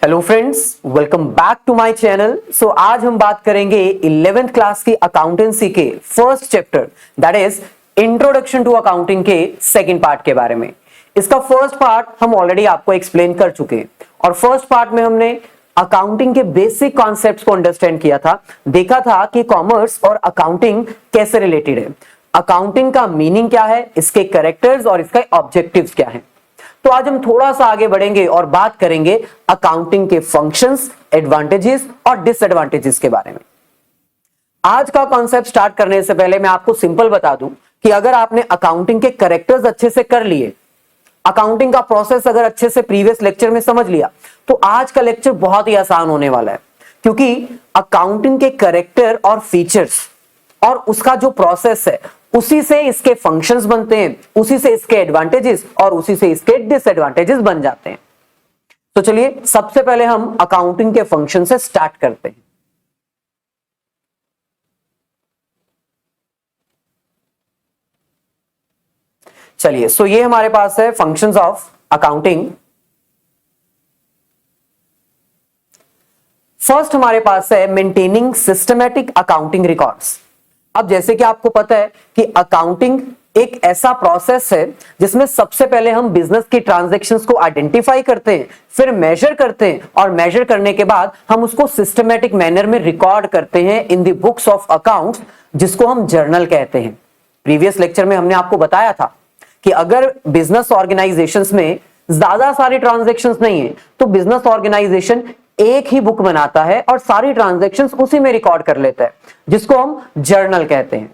Hello friends, welcome back to my channel. So आज हम बात करेंगे 11th क्लास की अकाउंटेंसी के first chapter that is introduction to accounting के सेकंड पार्ट के बारे में। इसका फर्स्ट पार्ट हम ऑलरेडी आपको एक्सप्लेन कर चुके हैं और फर्स्ट पार्ट में हमने अकाउंटिंग के बेसिक कॉन्सेप्ट्स को अंडरस्टैंड किया था, देखा था कि कॉमर्स और अकाउंटिंग कैसे रिलेटेड है, अकाउंटिंग का मीनिंग क्या है, इसके कैरेक्टर्स और इसके ऑब्जेक्टिव्स क्या है। तो आज हम थोड़ा सा आगे बढ़ेंगे और बात करेंगे अकाउंटिंग के फंक्शंस, एडवांटेजेस और डिसएडवांटेजेस के बारे में। आज का कॉन्सेप्ट स्टार्ट करने से पहले मैं आपको सिंपल बता दूं कि अगर आपने अकाउंटिंग के कैरेक्टर्स अच्छे से कर लिए, अकाउंटिंग का प्रोसेस अगर अच्छे से प्रीवियस लेक्चर में समझ लिया, तो आज का लेक्चर बहुत ही आसान होने वाला है, क्योंकि अकाउंटिंग के कैरेक्टर और फीचर्स और उसका जो प्रोसेस है उसी से इसके फंक्शंस बनते हैं, उसी से इसके एडवांटेजेस और उसी से इसके डिसएडवांटेजेस बन जाते हैं। तो चलिए सबसे पहले हम अकाउंटिंग के फंक्शन से स्टार्ट करते हैं। चलिए, सो ये हमारे पास है फंक्शंस ऑफ अकाउंटिंग। फर्स्ट हमारे पास है मेंटेनिंग सिस्टमैटिक अकाउंटिंग रिकॉर्ड्स। अब जैसे कि आपको पता है कि अकाउंटिंग एक ऐसा प्रोसेस है जिसमें सबसे पहले हम बिजनेस की ट्रांजैक्शंस को आइडेंटिफाई करते हैं, फिर मेजर करते हैं और मेजर करने के बाद हम उसको सिस्टमैटिक मैनर में रिकॉर्ड करते हैं in the books of accounts, जिसको हम जर्नल कहते हैं। प्रीवियस लेक्चर में हमने आपको बताया था कि अगर बिजनेस ऑर्गेनाइजेशंस में ज्यादा सारी ट्रांजैक्शंस नहीं है तो बिजनेस ऑर्गेनाइजेशन एक ही बुक बनाता है और सारी ट्रांजैक्शंस उसी में रिकॉर्ड कर लेता है, जिसको हम जर्नल कहते हैं।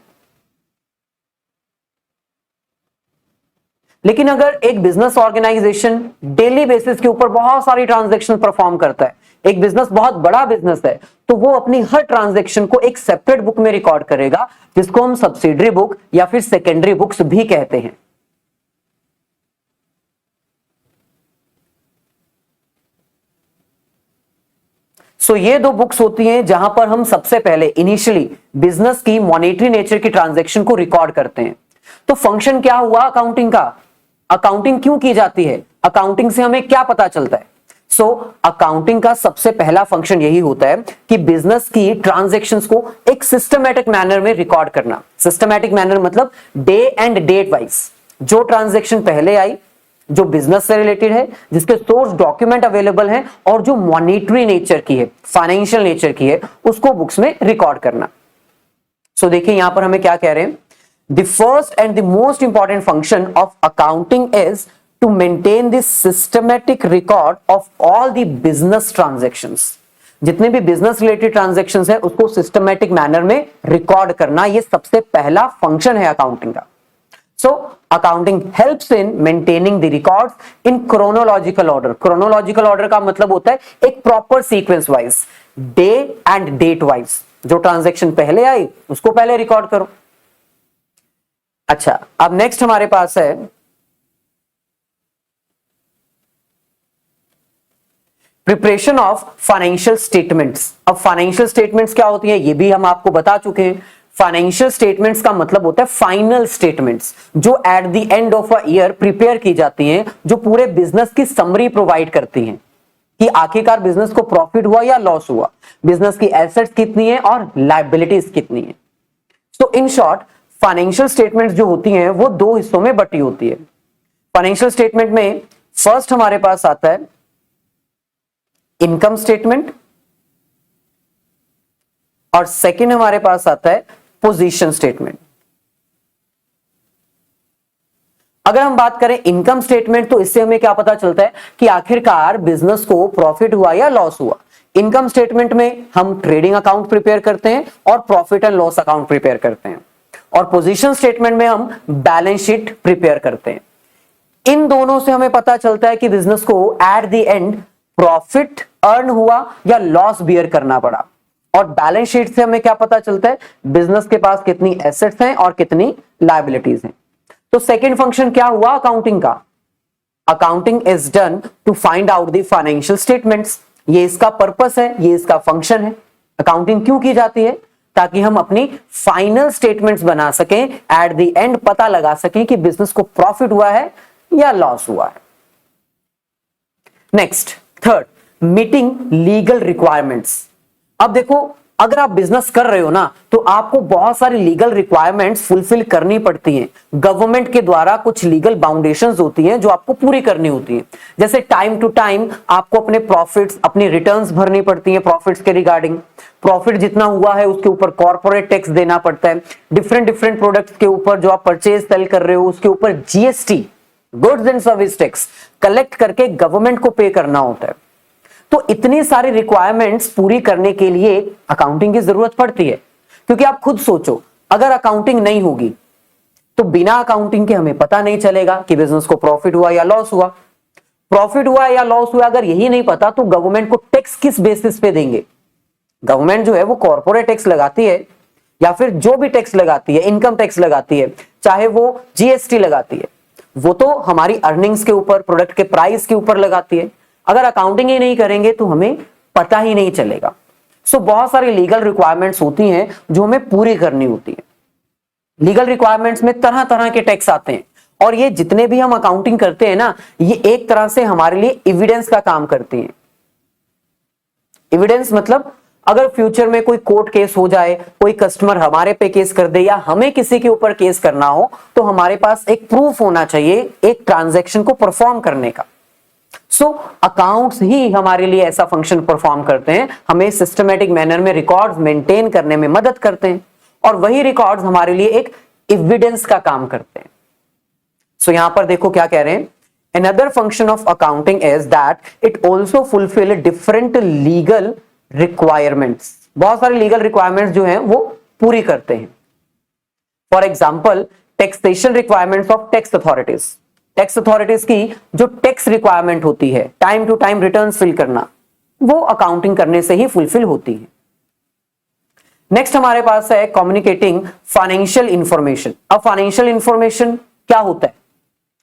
लेकिन अगर एक बिजनेस ऑर्गेनाइजेशन डेली बेसिस के ऊपर बहुत सारी ट्रांजैक्शन परफॉर्म करता है, एक बिजनेस बहुत बड़ा बिजनेस है, तो वो अपनी हर ट्रांजैक्शन को एक सेपरेट बुक में रिकॉर्ड करेगा, जिसको हम सब्सिडरी बुक या फिर सेकेंडरी बुक्स भी कहते हैं। सो ये दो बुक्स होती हैं जहां पर हम सबसे पहले इनिशियली बिजनेस की मॉनेटरी नेचर की ट्रांजैक्शन को रिकॉर्ड करते हैं। तो फंक्शन क्या हुआ अकाउंटिंग का, अकाउंटिंग क्यों की जाती है, अकाउंटिंग से हमें क्या पता चलता है। सो अकाउंटिंग का सबसे पहला फंक्शन यही होता है कि बिजनेस की ट्रांजैक्शंस को एक सिस्टमैटिक मैनर में रिकॉर्ड करना। सिस्टमैटिक मैनर मतलब डे एंड डेट वाइज जो ट्रांजैक्शन पहले आई, जो बिजनेस से रिलेटेड है, जिसके सोर्स डॉक्यूमेंट अवेलेबल हैं और जो मॉनेटरी नेचर की है, फाइनेंशियल नेचर की है, उसको बुक्स में रिकॉर्ड करना। सो देखिए यहां पर हमें क्या कह रहे हैं, the first and the most important function of accounting is to maintain the systematic record of all the business transactions. जितने भी बिजनेस रिलेटेड ट्रांजैक्शंस है उसको सिस्टमैटिक मैनर में रिकॉर्ड करना, यह सबसे पहला फंक्शन है अकाउंटिंग का। So, accounting helps in maintaining the records in chronological order. Chronological order का मतलब होता है एक proper sequence wise, day and date wise. जो ट्रांजैक्शन पहले आई उसको पहले रिकॉर्ड करो। अच्छा, अब नेक्स्ट हमारे पास है प्रिपरेशन ऑफ फाइनेंशियल स्टेटमेंट्स। अब फाइनेंशियल स्टेटमेंट्स क्या होती है ये भी हम आपको बता चुके हैं। फाइनेंशियल स्टेटमेंट्स का मतलब होता है फाइनल स्टेटमेंट्स, जो at the end of a year prepare की जाती हैं, जो पूरे बिजनेस की समरी प्रोवाइड करती हैं कि आखिरकार बिजनेस को प्रॉफिट हुआ या लॉस हुआ, बिजनेस की एसेट्स कितनी है और लायबिलिटीज कितनी है। सो इन शॉर्ट फाइनेंशियल स्टेटमेंट्स जो होती हैं वो दो हिस्सों में बटी होती है। फाइनेंशियल स्टेटमेंट में फर्स्ट हमारे पास आता है इनकम स्टेटमेंट और सेकेंड हमारे पास आता है पोजीशन स्टेटमेंट। अगर हम बात करें इनकम स्टेटमेंट, तो इससे हमें क्या पता चलता है कि आखिरकार बिजनेस को प्रॉफिट हुआ या लॉस हुआ। इनकम स्टेटमेंट में हम ट्रेडिंग अकाउंट प्रिपेयर करते हैं और profit and loss account prepare करते हैं, और पोजीशन स्टेटमेंट में हम बैलेंस शीट प्रिपेयर करते हैं। इन दोनों से हमें पता चलता है कि बिजनेस को at the end profit earn हुआ या लॉस बियर करना पड़ा, और बैलेंस शीट से हमें क्या पता चलता है बिजनेस के पास कितनी एसेट्स हैं और कितनी लायबिलिटीज हैं। तो सेकंड फंक्शन क्या हुआ अकाउंटिंग का, accounting is done to find out the financial statements. ये इसका पर्पस है, ये इसका फंक्शन है। अकाउंटिंग क्यों की जाती है, ताकि हम अपनी फाइनल स्टेटमेंट्स बना सकें, एट द एंड पता लगा सकें कि बिजनेस को प्रॉफिट हुआ है या लॉस हुआ है। Next third, meeting legal requirements. अब देखो, अगर आप बिजनेस कर रहे हो ना, तो आपको बहुत सारी लीगल रिक्वायरमेंट्स फुलफिल करनी पड़ती हैं। गवर्नमेंट के द्वारा कुछ लीगल बाउंडेशंस होती हैं जो आपको पूरी करनी होती है। जैसे टाइम टू टाइम आपको अपने प्रॉफिट्स, अपनी रिटर्न्स भरनी पड़ती हैं। प्रॉफिट्स के रिगार्डिंग प्रॉफिट जितना हुआ है उसके ऊपर कॉर्पोरेट टैक्स देना पड़ता है। डिफरेंट प्रोडक्ट्स के ऊपर जो आप परचेज सेल कर रहे हो उसके ऊपर GST, goods and service tax collect करके गवर्नमेंट को पे करना होता है। तो इतनी सारी रिक्वायरमेंट्स पूरी करने के लिए अकाउंटिंग की जरूरत पड़ती है। क्योंकि आप खुद सोचो, अगर अकाउंटिंग नहीं होगी तो बिना अकाउंटिंग के हमें पता नहीं चलेगा कि बिजनेस को प्रॉफिट हुआ या लॉस हुआ। प्रॉफिट हुआ या लॉस हुआ अगर यही नहीं पता तो गवर्नमेंट को टैक्स किस बेसिस पे देंगे। गवर्नमेंट जो है वो कॉर्पोरेट टैक्स लगाती है या फिर जो भी टैक्स लगाती है, इनकम टैक्स लगाती है, चाहे वो जीएसटी लगाती है, वो तो हमारी अर्निंग्स के ऊपर, प्रोडक्ट के प्राइस के ऊपर लगाती है। अगर अकाउंटिंग ही नहीं करेंगे तो हमें पता ही नहीं चलेगा। सो बहुत सारी लीगल रिक्वायरमेंट्स होती हैं जो हमें पूरी करनी होती है। लीगल रिक्वायरमेंट्स में तरह तरह के टैक्स आते हैं और ये जितने भी हम अकाउंटिंग करते हैं ना, ये एक तरह से हमारे लिए एविडेंस का काम करती हैं। एविडेंस मतलब अगर फ्यूचर में कोई कोर्ट केस हो जाए, कोई कस्टमर हमारे पे केस कर दे या हमें किसी के ऊपर केस करना हो, तो हमारे पास एक प्रूफ होना चाहिए एक ट्रांजैक्शन को परफॉर्म करने का। सो अकाउंट्स ही हमारे लिए ऐसा फंक्शन परफॉर्म करते हैं, हमें सिस्टमैटिक मैनर में रिकॉर्ड्स मेंटेन करने में मदद करते हैं और वही रिकॉर्ड्स हमारे लिए एक एविडेंस का काम करते हैं। सो यहां पर देखो क्या कह रहे हैं, another function of accounting is that it also fulfill different legal requirements। बहुत सारे लीगल रिक्वायरमेंट्स जो हैं वो पूरी करते हैं। For example taxation requirements of tax authorities. Tax authorities की जो टैक्स रिक्वायरमेंट होती है, time to time returns fill करना, वो अकाउंटिंग करने से ही फुलफिल होती है। नेक्स्ट हमारे पास है कम्युनिकेटिंग फाइनेंशियल इंफॉर्मेशन। अब फाइनेंशियल इंफॉर्मेशन क्या होता है?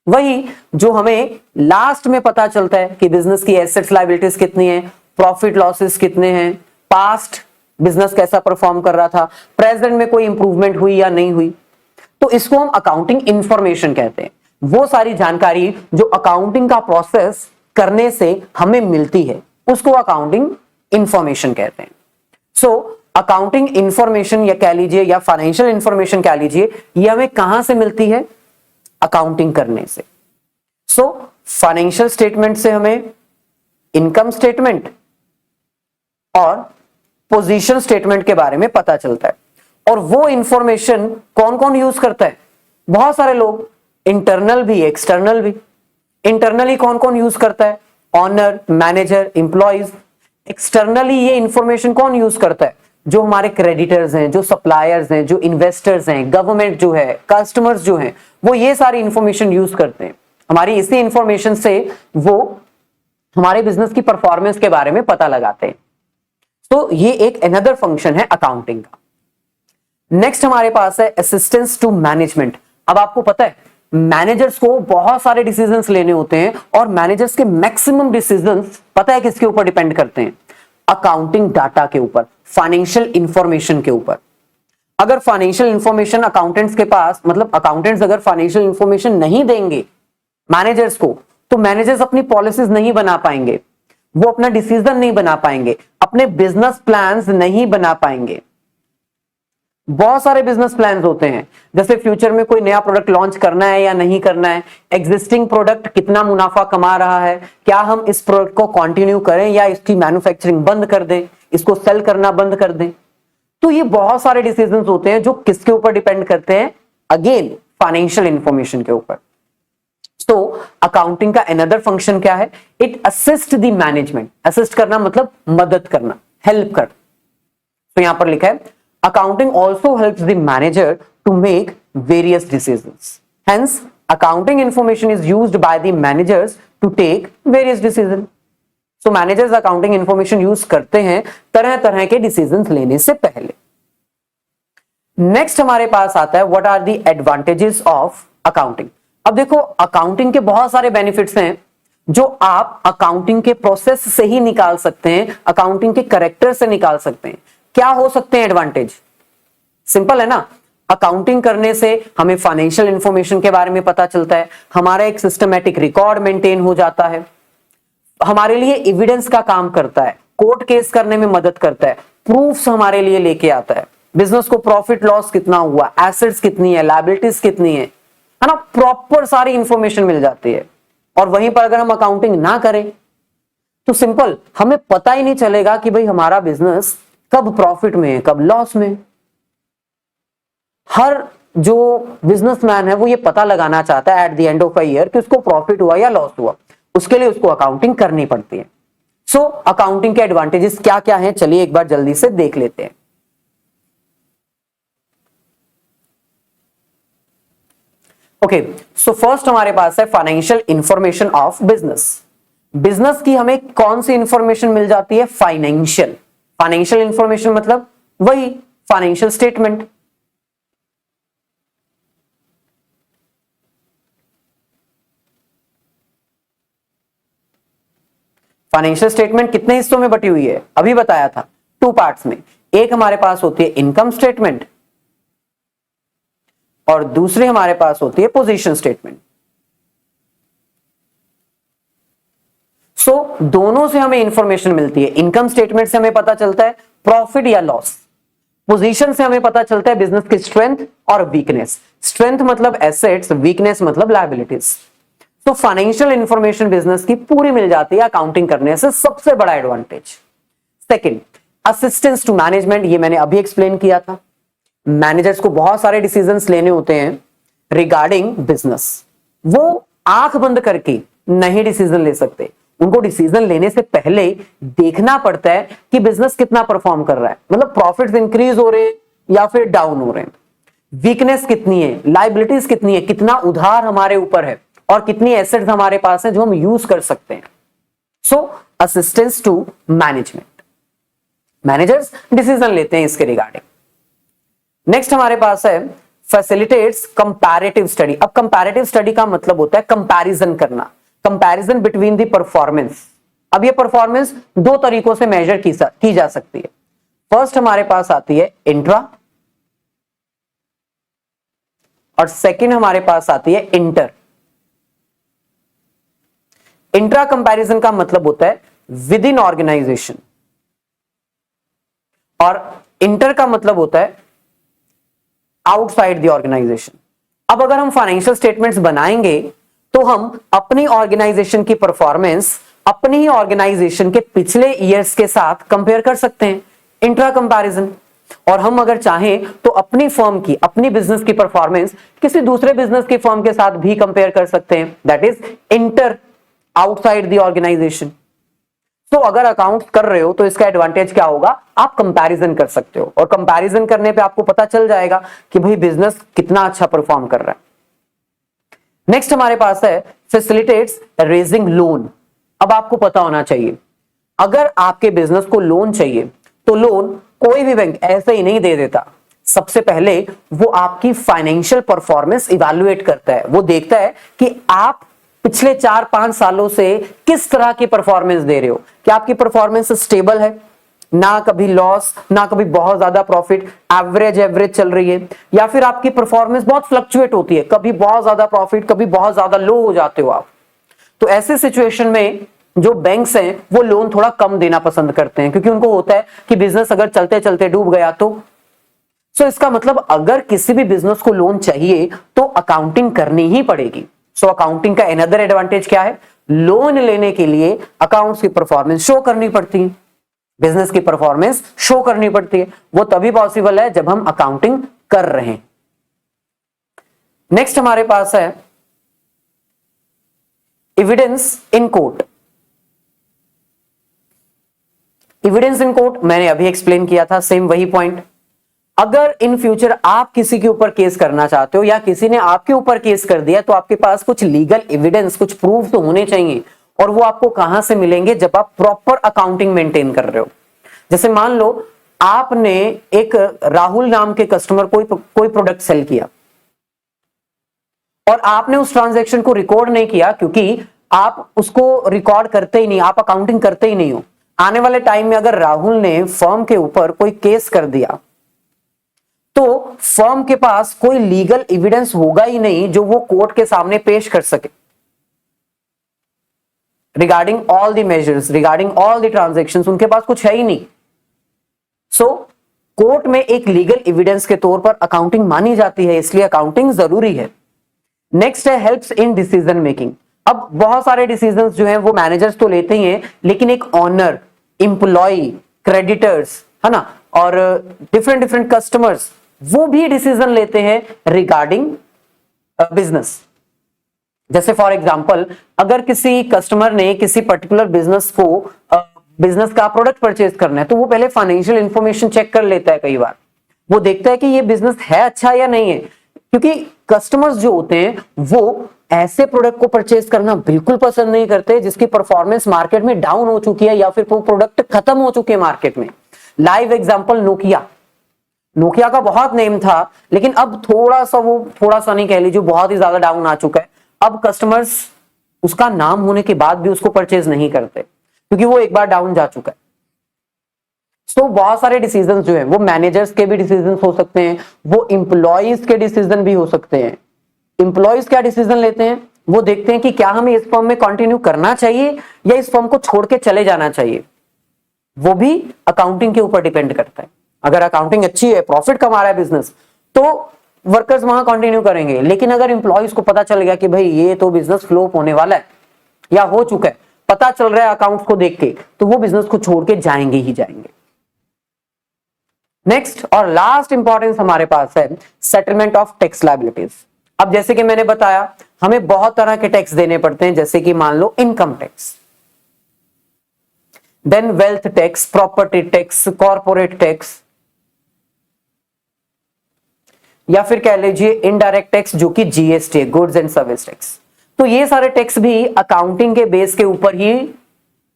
वही जो हमें लास्ट में पता चलता है कि बिजनेस की एसेट्स लायबिलिटीज कितनी है, प्रॉफिट लॉसेस कितने हैं, पास्ट बिजनेस कैसा परफॉर्म कर रहा था, प्रेजेंट में कोई इंप्रूवमेंट हुई या नहीं हुई, तो इसको हम अकाउंटिंग इंफॉर्मेशन कहते हैं। वो सारी जानकारी जो अकाउंटिंग का प्रोसेस करने से हमें मिलती है उसको अकाउंटिंग इंफॉर्मेशन कहते हैं। सो अकाउंटिंग इंफॉर्मेशन या कह लीजिए या फाइनेंशियल इंफॉर्मेशन कह लीजिए, ये हमें कहां से मिलती है? अकाउंटिंग करने से। सो फाइनेंशियल स्टेटमेंट से हमें इनकम स्टेटमेंट और पोजीशन स्टेटमेंट के बारे में पता चलता है। और वो इंफॉर्मेशन कौन कौन यूज करता है? बहुत सारे लोग, इंटरनल भी एक्सटर्नल भी। इंटरनली कौन कौन यूज करता है? Owner, manager, employees. एक्सटर्नली ये इंफॉर्मेशन कौन यूज करता है? जो हमारे क्रेडिटर्स हैं, जो सप्लायर्स हैं, जो इन्वेस्टर्स हैं, गवर्नमेंट जो है, कस्टमर्स जो हैं, वो ये सारी इंफॉर्मेशन यूज करते हैं। हमारी इसी इंफॉर्मेशन से वो हमारे बिजनेस की परफॉर्मेंस के बारे में पता लगाते हैं। तो ये एक अनदर फंक्शन है अकाउंटिंग का। नेक्स्ट हमारे पास है असिस्टेंस टू मैनेजमेंट। अब आपको पता है मैनेजर्स को बहुत सारे डिसीजंस लेने होते हैं और मैनेजर्स के मैक्सिमम डिसीजंस पता है किसके ऊपर डिपेंड करते हैं? अकाउंटिंग डाटा के ऊपर, फाइनेंशियल इंफॉर्मेशन के ऊपर। अगर फाइनेंशियल इंफॉर्मेशन अकाउंटेंट्स के पास, मतलब अकाउंटेंट्स अगर फाइनेंशियल इंफॉर्मेशन नहीं देंगे मैनेजर्स को, तो मैनेजर्स अपनी पॉलिसीज नहीं बना पाएंगे, वो अपना डिसीजन नहीं बना पाएंगे, अपने बिजनेस प्लान्स नहीं बना पाएंगे। बहुत सारे बिजनेस प्लान्स होते हैं, जैसे फ्यूचर में कोई नया प्रोडक्ट लॉन्च करना है या नहीं करना है, एग्जिस्टिंग प्रोडक्ट कितना मुनाफा कमा रहा है, क्या हम इस प्रोडक्ट को कंटिन्यू करें या इसकी मैन्युफैक्चरिंग बंद कर दें, इसको सेल करना बंद कर दें। तो ये बहुत सारे डिसीजंस होते हैं जो किसके ऊपर डिपेंड करते हैं? अगेन फाइनेंशियल इंफॉर्मेशन के ऊपर। तो अकाउंटिंग का अनदर फंक्शन क्या है? It assist the management. Assist करना मतलब मदद करना, हेल्प कर। तो यहां पर लिखा है accounting also helps the manager to make various decisions. Hence, accounting information is used by the managers to take various decisions. So, managers accounting information use करते हैं तरह तरह के decisions लेने से पहले। Next हमारे पास आता है what are the advantages of accounting। अब देखो accounting के बहुत सारे benefits हैं जो आप accounting के process से ही निकाल सकते हैं, accounting के character से निकाल सकते हैं। क्या हो सकते हैं एडवांटेज? सिंपल है ना, अकाउंटिंग करने से हमें फाइनेंशियल इंफॉर्मेशन के बारे में पता चलता है, हमारा एक सिस्टमैटिक रिकॉर्ड मेंटेन हो जाता है, हमारे लिए एविडेंस का काम करता है, कोर्ट केस करने में मदद करता है, प्रूफ्स हमारे लिए लेके आता है, बिजनेस को प्रॉफिट लॉस कितना हुआ, एसेट्स कितनी है, लायबिलिटीज कितनी है ना, प्रॉपर सारी इंफॉर्मेशन मिल जाती है। और वहीं पर अगर हम अकाउंटिंग ना करें तो सिंपल हमें पता ही नहीं चलेगा कि भाई हमारा बिजनेस कब प्रॉफिट में है, कब लॉस में। हर जो बिजनेसमैन है वो ये पता लगाना चाहता है at the end of a year कि उसको प्रॉफिट हुआ या लॉस हुआ, उसके लिए उसको अकाउंटिंग करनी पड़ती है। सो अकाउंटिंग के एडवांटेजेस क्या क्या हैं, चलिए एक बार जल्दी से देख लेते हैं। ओके, सो फर्स्ट हमारे पास है financial information of business. Business की हमें कौन सी इंफॉर्मेशन मिल जाती है? फाइनेंशियल। फाइनेंशियल इंफॉर्मेशन मतलब वही फाइनेंशियल स्टेटमेंट। फाइनेंशियल स्टेटमेंट कितने हिस्सों में बटी हुई है? अभी बताया था, 2 पार्ट्स में। एक हमारे पास होती है इनकम स्टेटमेंट और दूसरी हमारे पास होती है पोजीशन स्टेटमेंट। सो दोनों से हमें इंफॉर्मेशन मिलती है। इनकम स्टेटमेंट से हमें पता चलता है प्रॉफिट या लॉस, पोजीशन से हमें पता चलता है बिजनेस की स्ट्रेंथ और वीकनेस। स्ट्रेंथ मतलब एसेट्स, वीकनेस मतलब लायबिलिटीज। तो फाइनेंशियल इंफॉर्मेशन बिजनेस की पूरी मिल जाती है अकाउंटिंग करने से, सबसे बड़ा advantage. Second, assistance to management, ये मैंने अभी एक्सप्लेन किया था। मैनेजर्स को बहुत सारे डिसीजंस लेने होते हैं रिगार्डिंग बिजनेस, वो आंख बंद करके नहीं डिसीजन ले सकते। उनको डिसीजन लेने से पहले देखना पड़ता है कि बिजनेस कितना परफॉर्म कर रहा है, मतलब प्रॉफिट्स इंक्रीज हो रहे हैं या फिर डाउन हो रहे हैं, वीकनेस कितनी है, लायबिलिटीज कितनी है, कितना उधार हमारे ऊपर है और कितनी एसेट्स हमारे पास है जो हम यूज कर सकते हैं। So assistance to management, managers decision लेते हैं इसके रिगार्डिंग। नेक्स्ट हमारे पास है फैसिलिटेट्स कंपैरेटिव स्टडी। अब कंपैरेटिव स्टडी का मतलब होता है कंपैरिजन करना, कंपैरिजन बिटवीन द परफॉर्मेंस। अब ये परफॉर्मेंस 2 तरीकों से मेजर की जा सकती है। फर्स्ट हमारे पास आती है इंट्रा और सेकंड हमारे पास आती है इंटर। इंट्रा कंपैरिजन का मतलब होता है विद इन ऑर्गेनाइजेशन और इंटर का मतलब होता है आउटसाइड द ऑर्गेनाइजेशन। अब अगर हम फाइनेंशियल स्टेटमेंट्स बनाएंगे तो हम अपनी ऑर्गेनाइजेशन की परफॉर्मेंस अपनी ही ऑर्गेनाइजेशन के पिछले ईयर्स के साथ कंपेयर कर सकते हैं, इंट्रा कंपैरिजन। और हम अगर चाहें तो अपनी फर्म की, अपनी बिजनेस की परफॉर्मेंस किसी दूसरे बिजनेस की फर्म के साथ भी कंपेयर कर सकते हैं, that is inter, outside the organization. तो अगर अकाउंट्स कर रहे हो तो इसका एडवांटेज क्या होगा? आप कंपैरिजन कर सकते हो और कंपैरिजन करने पे आपको पता चल जाएगा कि भाई बिजनेस कितना अच्छा परफॉर्म कर रहा है। नेक्स्ट हमारे पास है फैसिलिटेट्स रेजिंग लोन। अब आपको पता होना चाहिए अगर आपके बिजनेस को लोन चाहिए तो लोन कोई भी बैंक ऐसे ही नहीं दे देता। सबसे पहले वो आपकी फाइनेंशियल परफॉर्मेंस इवैल्यूएट करता है, वो देखता है कि आप पिछले 4-5 सालों से किस तरह की परफॉर्मेंस दे रहे हो, क्या आपकी परफॉर्मेंस स्टेबल है, ना कभी लॉस ना कभी बहुत ज्यादा प्रॉफिट, एवरेज चल रही है, या फिर आपकी परफॉर्मेंस बहुत फ्लक्चुएट होती है, कभी बहुत ज्यादा प्रॉफिट कभी बहुत ज्यादा लो हो जाते हो आप। तो ऐसे सिचुएशन में जो बैंक्स हैं वो लोन थोड़ा कम देना पसंद करते हैं, क्योंकि उनको होता है कि बिजनेस अगर चलते चलते डूब गया तो। सो इसका मतलब अगर किसी भी बिजनेस को लोन चाहिए तो अकाउंटिंग करनी ही पड़ेगी। सो अकाउंटिंग का अनदर एडवांटेज क्या है? लोन लेने के लिए अकाउंट्स की परफॉर्मेंस शो करनी पड़ती है, बिजनेस की परफॉर्मेंस शो करनी पड़ती है। वो तभी पॉसिबल है जब हम अकाउंटिंग कर रहे हैं। नेक्स्ट हमारे पास है evidence in court. Evidence in court मैंने अभी एक्सप्लेन किया था, सेम वही पॉइंट। अगर इन फ्यूचर आप किसी के ऊपर केस करना चाहते हो या किसी ने आपके ऊपर केस कर दिया तो आपके पास कुछ लीगल एविडेंस, कुछ प्रूफ तो होने चाहिए। और वो आपको कहां से मिलेंगे? जब आप प्रॉपर अकाउंटिंग मेंटेन कर रहे हो। जैसे मान लो आपने एक राहुल नाम के कस्टमर कोई प्रोडक्ट सेल किया और आपने उस ट्रांजैक्शन को रिकॉर्ड नहीं किया, क्योंकि आप उसको रिकॉर्ड करते ही नहीं, आप अकाउंटिंग करते ही नहीं हो। आने वाले टाइम में अगर राहुल ने फर्म के ऊपर कोई केस कर दिया तो फर्म के पास कोई लीगल एविडेंस होगा ही नहीं जो वो कोर्ट के सामने पेश कर सके। Regarding all the measures, regarding all the transactions, उनके पास कुछ है ही नहीं। सो कोर्ट में एक लीगल एविडेंस के तौर पर अकाउंटिंग मानी जाती है, इसलिए अकाउंटिंग जरूरी है। नेक्स्ट है हेल्प्स इन डिसीजन मेकिंग। अब बहुत सारे डिसीजंस जो हैं वो मैनेजर्स तो लेते ही हैं, लेकिन एक ऑनर, एम्प्लॉय, क्रेडिटर्स, है ना, और डिफरेंट डिफरेंट कस्टमर्स, वो भी डिसीजन लेते हैं रिगार्डिंग बिजनेस। जैसे फॉर एग्जांपल, अगर किसी कस्टमर ने किसी पर्टिकुलर बिजनेस को बिजनेस का प्रोडक्ट परचेज करना है, तो वो पहले फाइनेंशियल इंफॉर्मेशन चेक कर लेता है। कई बार वो देखता है कि ये बिजनेस है अच्छा या नहीं है, क्योंकि कस्टमर्स जो होते हैं वो ऐसे प्रोडक्ट को परचेज करना बिल्कुल पसंद नहीं करते जिसकी परफॉर्मेंस मार्केट में डाउन हो चुकी है या फिर वो प्रोडक्ट खत्म हो चुके हैं मार्केट में। Live example Nokia. नोकिया का बहुत नेम था, लेकिन अब थोड़ा सा नहीं कह लीजिए, बहुत ही ज्यादा डाउन आ चुका है। अब कस्टमर्स उसका नाम होने के बाद भी उसको परचेज नहीं करते, क्योंकि वो एक बार डाउन जा चुका है। सो बहुत सारे डिसीजन जो है वो मैनेजर्स के भी डिसीजन हो सकते हैं, वो इंप्लॉइज के डिसीजन भी हो सकते हैं। इंप्लॉइज क्या डिसीजन लेते हैं, वो देखते हैं कि क्या हमें इस फर्म में कंटिन्यू करना चाहिए या इस फर्म को छोड़ के चले जाना चाहिए। वो भी अकाउंटिंग के ऊपर डिपेंड करता है। अगर अकाउंटिंग अच्छी है, प्रॉफिट कमा रहा है बिजनेस, तो वर्कर्स वहां कंटिन्यू करेंगे। लेकिन अगर इंप्लॉइज को पता चल गया कि भाई ये तो बिजनेस फ्लॉप होने वाला है या हो चुका है, पता चल रहा है अकाउंट्स को देख के, तो वो बिजनेस को छोड़ के जाएंगे ही जाएंगे। नेक्स्ट और लास्ट इंपॉर्टेंस हमारे पास है सेटलमेंट ऑफ टैक्स लायबिलिटीज। अब जैसे कि मैंने बताया, हमें बहुत तरह के टैक्स देने पड़ते हैं, जैसे कि मान लो income tax, then wealth tax, property tax, corporate tax, या फिर कह लीजिए इनडायरेक्ट टैक्स जो कि जीएसटी है, गुड्स एंड सर्विस टैक्स। तो ये सारे टैक्स भी अकाउंटिंग के बेस के ऊपर ही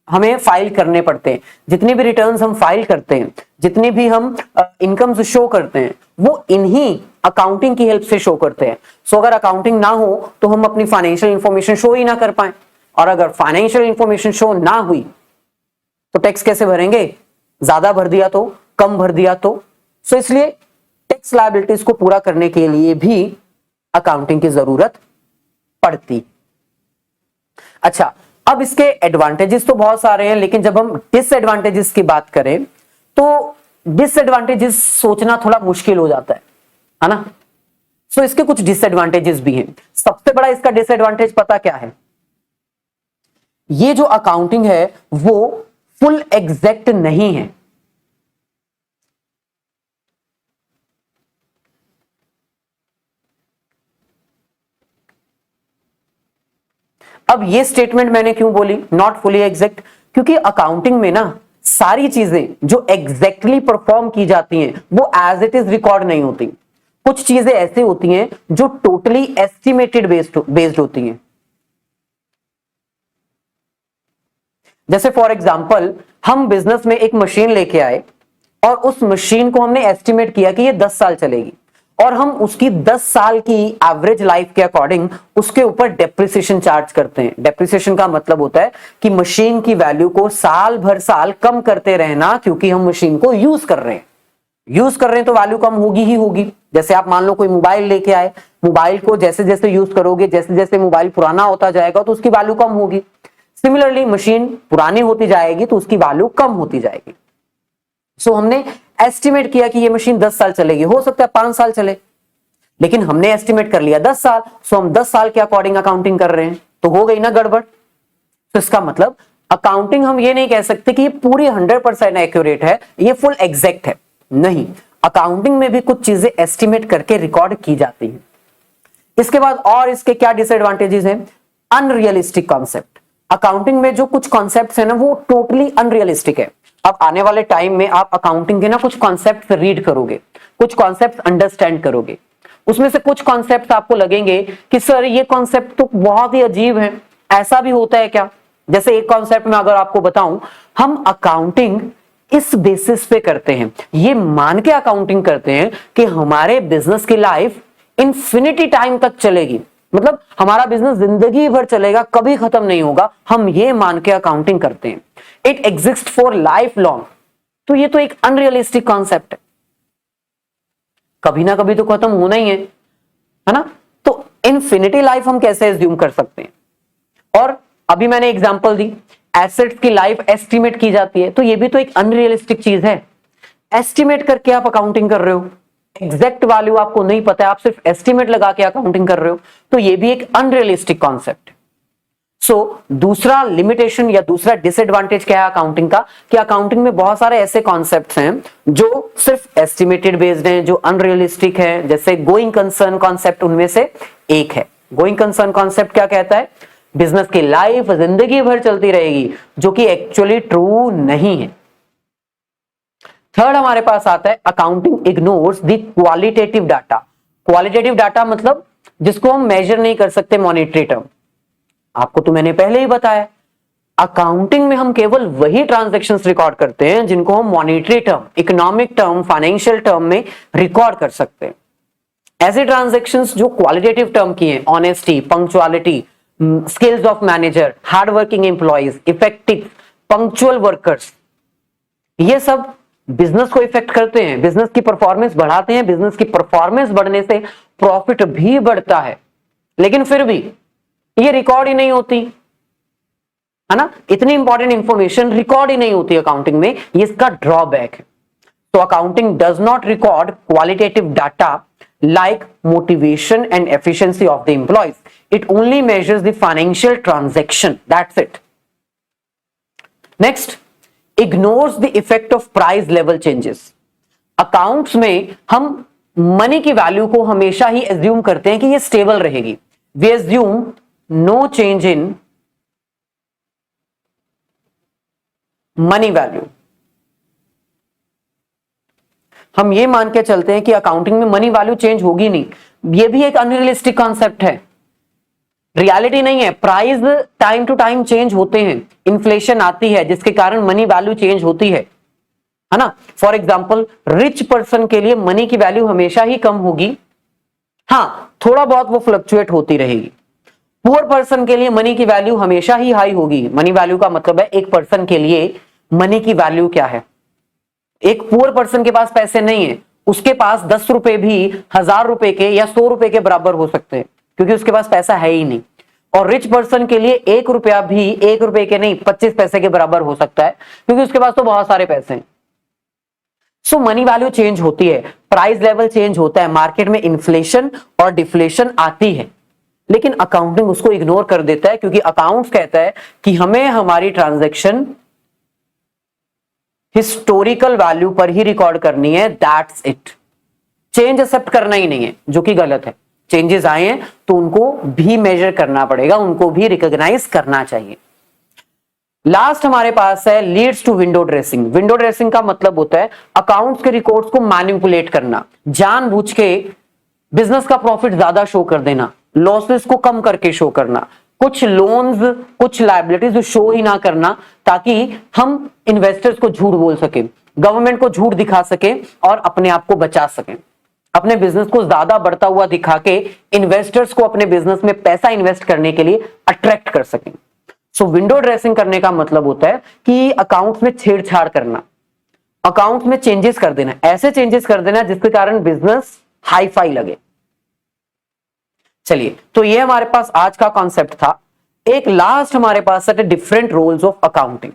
हमें फाइल करने पड़ते हैं। जितनी भी रिटर्न्स हम फाइल करते हैं, जितनी भी हम इनकम्स शो करते हैं, वो इन्हीं अकाउंटिंग की हेल्प से शो करते हैं। सो अगर अकाउंटिंग ना हो तो हम अपनी फाइनेंशियल इंफॉर्मेशन शो ही ना कर पाए, और अगर फाइनेंशियल इंफॉर्मेशन शो ना हुई तो टैक्स कैसे भरेंगे? ज्यादा भर दिया तो, कम भर दिया तो। सो इसलिए टैक्स लायबिलिटीज को पूरा करने के लिए भी अकाउंटिंग की जरूरत पड़ती। अच्छा, अब इसके एडवांटेजेस तो बहुत सारे हैं, लेकिन जब हम डिसएडवांटेजेस की बात करें तो डिसएडवांटेजेस सोचना थोड़ा मुश्किल हो जाता है ना। सो इसके कुछ डिसएडवांटेजेस भी हैं। सबसे बड़ा इसका डिसएडवांटेज पता क्या है? ये जो अकाउंटिंग है वो फुल एग्जैक्ट नहीं है। अब ये स्टेटमेंट मैंने क्यों बोली नॉट फुली एग्जैक्ट? क्योंकि अकाउंटिंग में ना सारी चीजें जो एग्जैक्टली परफॉर्म की जाती हैं वो एज इट इज रिकॉर्ड नहीं होती। कुछ चीजें ऐसी होती हैं जो टोटली एस्टिमेटेड बेस्ड होती हैं। जैसे फॉर एग्जांपल, हम बिजनेस में एक मशीन लेके आए और उस मशीन को हमने एस्टिमेट किया कि ये 10 साल चलेगी, और हम उसकी 10 साल की एवरेज लाइफ के अकॉर्डिंग उसके ऊपर डेप्रिसिएशन चार्ज करते हैं। डेप्रिसिएशन का मतलब होता है कि मशीन की वैल्यू को साल भर साल कम करते रहना, क्योंकि हम मशीन को यूज कर रहे हैं तो वैल्यू कम होगी ही होगी। जैसे आप मान लो कोई मोबाइल लेके आए, मोबाइल को जैसे जैसे यूज करोगे, जैसे जैसे मोबाइल पुराना होता जाएगा तो उसकी वैल्यू कम होगी। सिमिलरली मशीन पुरानी होती जाएगी तो उसकी वैल्यू कम होती जाएगी। सो हमने एस्टिमेट किया कि ये मशीन 10 साल चलेगी, हो सकता है 5 साल चले, लेकिन हमने एस्टिमेट कर लिया 10 साल। सो हम 10 साल के अकॉर्डिंग अकाउंटिंग कर रहे हैं, तो हो गई ना गड़बड़। तो इसका मतलब अकाउंटिंग हम ये नहीं कह सकते कि ये पूरी 100% एक्यूरेट है, ये फुल एग्जैक्ट है, नहीं। अकाउंटिंग में भी कुछ चीजें एस्टिमेट करके रिकॉर्ड की जाती हैं। इसके बाद और इसके क्या डिसएडवांटेजेस हैं? Unrealistic concept. अकाउंटिंग में जो कुछ कॉन्सेप्ट्स है ना वो टोटली अनरियलिस्टिक है। अब आने वाले टाइम में आप अकाउंटिंग के ना कुछ कॉन्सेप्ट रीड करोगे, कुछ कॉन्सेप्ट अंडरस्टैंड करोगे, उसमें से कुछ कॉन्सेप्ट आपको लगेंगे कि सर ये कॉन्सेप्ट तो बहुत ही अजीब है, ऐसा भी होता है क्या? जैसे एक कॉन्सेप्ट में अगर आपको बताऊं, हम अकाउंटिंग इस बेसिस पे करते हैं, ये मान के अकाउंटिंग करते हैं कि हमारे बिजनेस की लाइफ इंफिनिटी टाइम तक चलेगी, मतलब हमारा बिजनेस जिंदगी भर चलेगा, कभी खत्म नहीं होगा, हम ये मान के अकाउंटिंग करते हैं। It exist for life long. तो ये तो एक अनरियलिस्टिक कॉन्सेप्ट है, कभी ना कभी तो खत्म होना ही है ना। तो इन्फिनिटी लाइफ हम कैसे एज्यूम कर सकते हैं? और अभी मैंने एग्जांपल दी, एसेट्स की लाइफ एस्टिमेट की जाती है, तो ये भी तो एक अनरियलिस्टिक चीज है। एस्टिमेट करके आप अकाउंटिंग कर रहे हो, एग्जैक्ट वैल्यू आपको नहीं पता है, आप सिर्फ एस्टिमेट लगा के अकाउंटिंग कर रहे हो, तो ये भी एक अनरियलिस्टिक कॉन्सेप्ट है। सो दूसरा लिमिटेशन या दूसरा डिसएडवांटेज क्या है अकाउंटिंग का, कि अकाउंटिंग में बहुत सारे ऐसे कॉन्सेप्ट्स हैं जो सिर्फ एस्टिमेटेड बेस्ड हैं, जो अनरियलिस्टिक है, जैसे गोइंग कंसर्न कॉन्सेप्ट उनमें से एक है। गोइंग कंसर्न कॉन्सेप्ट क्या कहता है, बिजनेस की लाइफ जिंदगी भर चलती रहेगी, जो कि एक्चुअली ट्रू नहीं है। थर्ड हमारे पास आता है accounting ignores the qualitative data. Qualitative data मतलब जिसको हम मेजर नहीं कर सकते, मॉनिटरी टर्म। आपको तो मैंने पहले ही बताया, अकाउंटिंग में हम केवल वही ट्रांजैक्शंस रिकॉर्ड करते हैं जिनको हम monetary term, economic term, financial term में रिकॉर्ड कर सकते हैं। ऐसे ट्रांजैक्शंस जो क्वालिटेटिव टर्म की हैं, honesty, punctuality, skills of manager, hard working employees, effective, punctual workers, ये सब बिजनेस को इफेक्ट करते हैं, बिजनेस की परफॉर्मेंस बढ़ाते हैं। बिजनेस की परफॉर्मेंस बढ़ने से प्रॉफिट भी बढ़ता है, लेकिन फिर भी ये रिकॉर्ड ही नहीं होती है ना। इतनी इंपॉर्टेंट इंफॉर्मेशन रिकॉर्ड ही नहीं होती अकाउंटिंग में, ये इसका ड्रॉबैक है। तो accounting does not record qualitative data like motivation and efficiency of the employees. It only measures the financial transaction. That's it. Next, ignores the effect of price level changes. Accounts में हम money की value को हमेशा ही assume करते हैं कि ये stable रहेगी। We assume no change in money value. हम ये मान के चलते हैं कि अकाउंटिंग में मनी वैल्यू चेंज होगी नहीं। ये भी एक अनरियलिस्टिक कॉन्सेप्ट है, रियलिटी नहीं है। Price time to time change होते हैं, इन्फ्लेशन आती है जिसके कारण मनी वैल्यू चेंज होती है ना। फॉर एग्जाम्पल, रिच पर्सन के लिए मनी की वैल्यू हमेशा ही कम होगी, हाँ थोड़ा बहुत वो फ्लक्चुएट होती रहेगी। पुअर पर्सन के लिए मनी की वैल्यू हमेशा ही हाई होगी। मनी वैल्यू का मतलब है एक पर्सन के लिए मनी की वैल्यू क्या है। एक पुअर पर्सन के पास पैसे नहीं है, उसके पास 10 रुपए भी 1000 रुपए के या 100 रुपए के बराबर हो सकते हैं, क्योंकि उसके पास पैसा है ही नहीं। और रिच पर्सन के लिए 1 रुपया भी 1 रुपए के नहीं 25 पैसे के बराबर हो सकता है, क्योंकि उसके पास तो बहुत सारे पैसे हैं। सो मनी वैल्यू चेंज होती है, प्राइस लेवल चेंज होता है, मार्केट में इन्फ्लेशन और डिफ्लेशन आती है, लेकिन अकाउंटिंग उसको इग्नोर कर देता है, क्योंकि अकाउंट्स कहता है कि हमें हमारी ट्रांजैक्शन हिस्टोरिकल वैल्यू पर ही रिकॉर्ड करनी है, दैट्स इट। चेंज एक्सेप्ट करना ही नहीं है, जो कि गलत है। चेंजेस आए हैं तो उनको भी मेजर करना पड़ेगा, उनको भी रिकॉग्नाइज करना चाहिए। लास्ट हमारे पास है leads to window dressing. Window dressing का मतलब होता है अकाउंट्स के रिकॉर्ड्स को मैनिपुलेट करना, जानबूझ के बिजनेस का प्रॉफिट ज्यादा शो कर देना, लॉसेस को कम करके शो करना, कुछ लोन्स कुछ लायबिलिटीज शो ही ना करना, ताकि हम इन्वेस्टर्स को झूठ बोल सके, गवर्नमेंट को झूठ दिखा सके और अपने आप को बचा सके, अपने बिजनेस को ज्यादा बढ़ता हुआ दिखा के इन्वेस्टर्स को अपने बिजनेस में पैसा इन्वेस्ट करने के लिए अट्रैक्ट कर सकें। सो विंडो ड्रेसिंग करने का मतलब होता है कि अकाउंट्स में छेड़छाड़ करना, अकाउंट्स में चेंजेस कर देना, ऐसे चेंजेस कर देना जिसके कारण बिजनेस हाई फाई लगे। चलिए, तो ये हमारे पास आज का कॉन्सेप्ट था। एक लास्ट हमारे पास है different roles of accounting.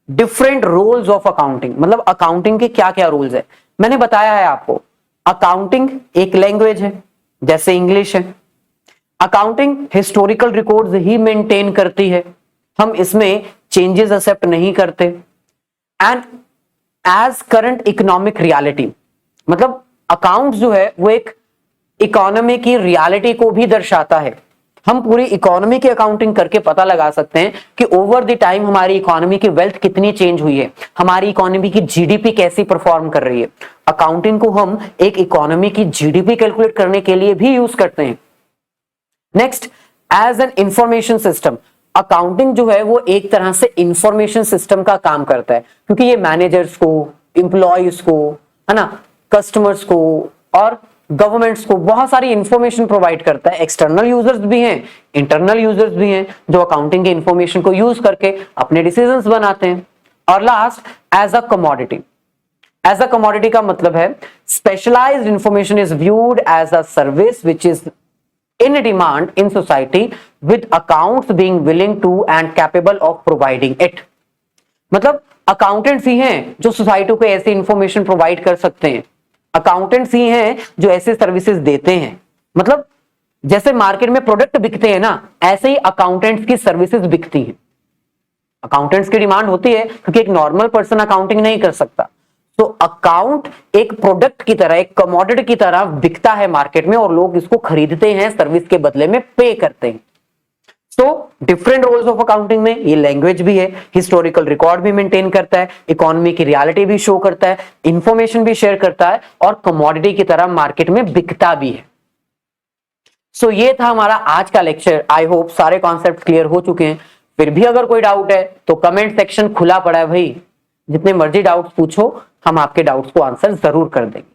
Different roles of accounting मतलब अकाउंटिंग के क्या क्या रोल्स है, मैंने बताया है आपको। अकाउंटिंग एक लैंग्वेज है, जैसे इंग्लिश है। अकाउंटिंग हिस्टोरिकल रिकॉर्ड्स ही मेंटेन करती है, हम इसमें चेंजेस एक्सेप्ट नहीं करते। And as current economic reality मतलब अकाउंट्स जो है वो एक इकोनॉमी की रियलिटी को भी दर्शाता है। हम पूरी इकोनॉमी की अकाउंटिंग करके पता लगा सकते हैं कि ओवर द टाइम हमारी इकोनॉमी की वेल्थ कितनी चेंज हुई है, हमारी इकोनॉमी की जीडीपी कैसी परफॉर्म कर रही है। अकाउंटिंग को हम एक इकोनॉमी की जीडीपी कैलकुलेट करने के लिए भी यूज करते हैं। Next, as an information system, accounting जो है वो एक तरह से इंफॉर्मेशन सिस्टम का काम करता है, क्योंकि ये मैनेजर्स को, इंप्लॉइज को, है ना, कस्टमर्स को और गवर्नमेंट्स को बहुत सारी इंफॉर्मेशन प्रोवाइड करता है। एक्सटर्नल यूजर्स भी हैं, इंटरनल यूजर्स भी हैं, जो अकाउंटिंग के इंफॉर्मेशन को यूज करके अपने डिसीजंस बनाते हैं। और last, as a commodity. As a commodity का मतलब है specialised information is viewed as a service which is in demand in society with accounts being willing to and capable of providing it। मतलब accountants ही हैं जो society को ऐसी information provide कर सकते हैं, अकाउंटेंट्स ही हैं जो ऐसे सर्विसेज देते हैं। मतलब जैसे मार्केट में प्रोडक्ट बिकते हैं ना, ऐसे ही अकाउंटेंट्स की सर्विसेज बिकती हैं। अकाउंटेंट्स की डिमांड होती है क्योंकि एक नॉर्मल पर्सन अकाउंटिंग नहीं कर सकता। तो अकाउंट एक प्रोडक्ट की तरह, एक कमोडिटी की तरह बिकता है मार्केट में और लोग इसको खरीदते हैं, सर्विस के बदले में पे करते हैं। So different roles of accounting में ये लैंग्वेज भी है, हिस्टोरिकल रिकॉर्ड भी मेंटेन करता है, इकोनॉमी की रियलिटी भी शो करता है, इंफॉर्मेशन भी शेयर करता है और कमोडिटी की तरह मार्केट में बिकता भी है। सो ये था हमारा आज का लेक्चर। आई होप सारे कॉन्सेप्ट क्लियर हो चुके हैं। फिर भी अगर कोई डाउट है तो कमेंट सेक्शन खुला पड़ा है भाई, जितने मर्जी डाउट्स पूछो, हम आपके डाउट्स को आंसर जरूर कर देंगे।